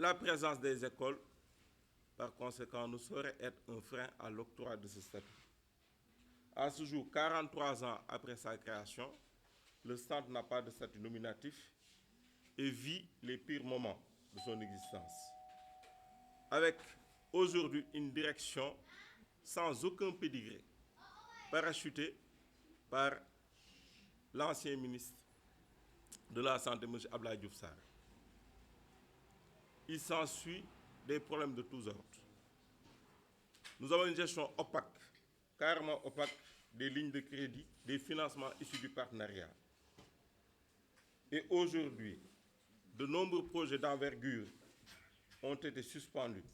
la présence des écoles, par conséquent, ne saurait être un frein à l'octroi de ce statut. À ce jour, 43 ans après sa création, le centre n'a pas de statut nominatif et vit les pires moments de son existence. Avec aujourd'hui une direction sans aucun pédigré, parachutée par l'ancien ministre de la Santé, M. Abdoulaye Diouf Sarr. Il s'ensuit des problèmes de tous ordres. Nous avons une gestion opaque, carrément opaque, des lignes de crédit, des financements issus du partenariat. Et aujourd'hui, de nombreux projets d'envergure ont été suspendus.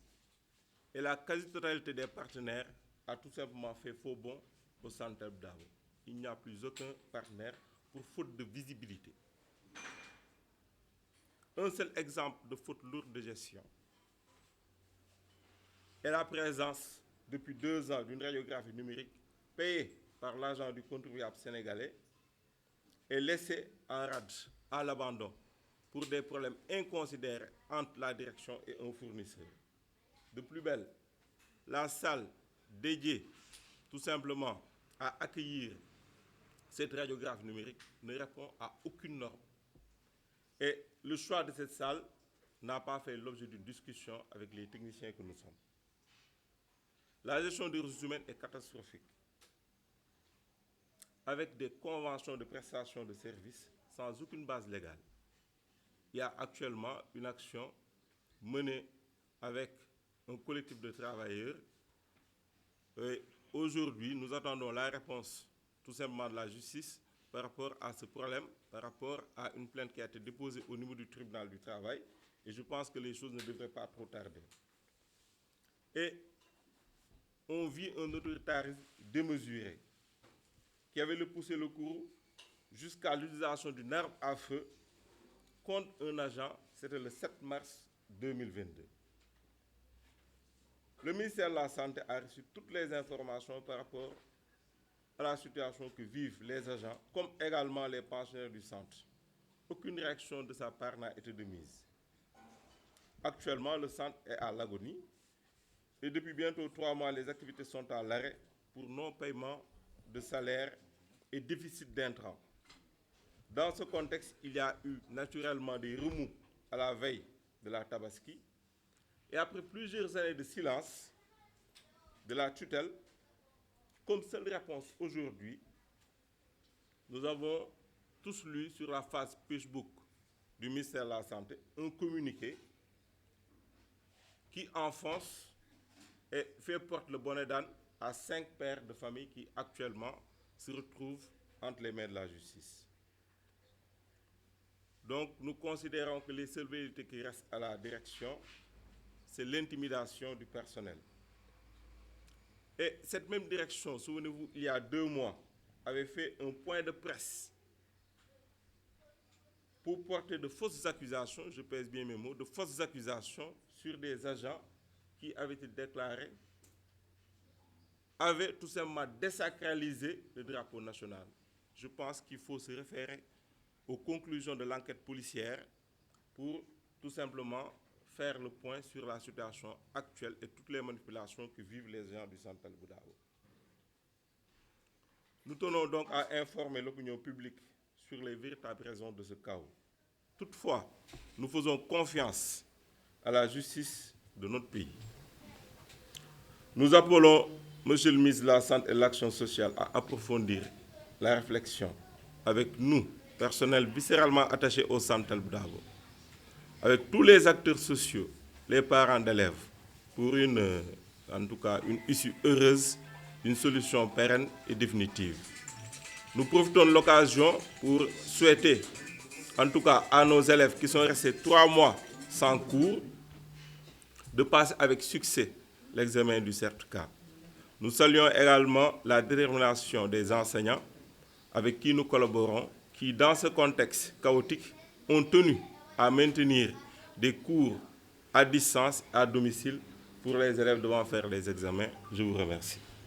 Et la quasi-totalité des partenaires a tout simplement fait faux bond au centre Dabo. Il n'y a plus aucun partenaire pour faute de visibilité. Un seul exemple de faute lourde de gestion est la présence depuis 2 ans d'une radiographie numérique payée par l'argent du contribuable sénégalais et laissée en rade à l'abandon pour des problèmes inconsidérés entre la direction et un fournisseur. De plus belle, la salle dédiée tout simplement à accueillir cette radiographie numérique ne répond à aucune norme. Et le choix de cette salle n'a pas fait l'objet d'une discussion avec les techniciens que nous sommes. La gestion des ressources humaines est catastrophique, avec des conventions de prestation de services sans aucune base légale. Il y a actuellement une action menée avec un collectif de travailleurs. Et aujourd'hui, nous attendons la réponse tout simplement de la justice par rapport à ce problème, par rapport à une plainte qui a été déposée au niveau du tribunal du travail. Et je pense que les choses ne devraient pas trop tarder. Et on vit un autoritarisme démesuré qui avait poussé le cours jusqu'à l'utilisation d'une arme à feu contre un agent. C'était le 7 mars 2022. Le ministère de la Santé a reçu toutes les informations par rapport à la situation que vivent les agents, comme également les pensionnaires du centre. Aucune réaction de sa part n'a été de mise. Actuellement, le centre est à l'agonie et depuis bientôt 3 mois, les activités sont à l'arrêt pour non-paiement de salaire et déficit d'intrants. Dans ce contexte, il y a eu naturellement des remous à la veille de la Tabaski. Et après plusieurs années de silence de la tutelle, comme seule réponse aujourd'hui, nous avons tous lu sur la page Facebook du ministère de la Santé un communiqué qui enfonce et fait porte le bonnet d'âne à 5 pères de famille qui actuellement se retrouvent entre les mains de la justice. Donc nous considérons que les seules vérités qui restent à la direction, c'est l'intimidation du personnel. Et cette même direction, souvenez-vous, il y a 2 mois, avait fait un point de presse pour porter de fausses accusations, je pèse bien mes mots, de fausses accusations sur des agents qui avaient été déclarés, avaient tout simplement désacralisé le drapeau national. Je pense qu'il faut se référer aux conclusions de l'enquête policière pour tout simplement faire le point sur la situation actuelle et toutes les manipulations que vivent les gens du centre Dabo. Nous tenons donc à informer l'opinion publique sur les véritables raisons de ce chaos. Toutefois, nous faisons confiance à la justice de notre pays. Nous appelons M. le ministre de la Santé et de l'Action sociale à approfondir la réflexion avec nous, personnel viscéralement attaché au centre Dabo, avec tous les acteurs sociaux, les parents d'élèves, pour en tout cas une issue heureuse, une solution pérenne et définitive. Nous profitons de l'occasion pour souhaiter, en tout cas à nos élèves qui sont restés 3 mois sans cours, de passer avec succès l'examen du certificat. Nous saluons également la détermination des enseignants avec qui nous collaborons, qui dans ce contexte chaotique ont tenu à maintenir des cours à distance, à domicile, pour les élèves devant faire les examens. Je vous remercie.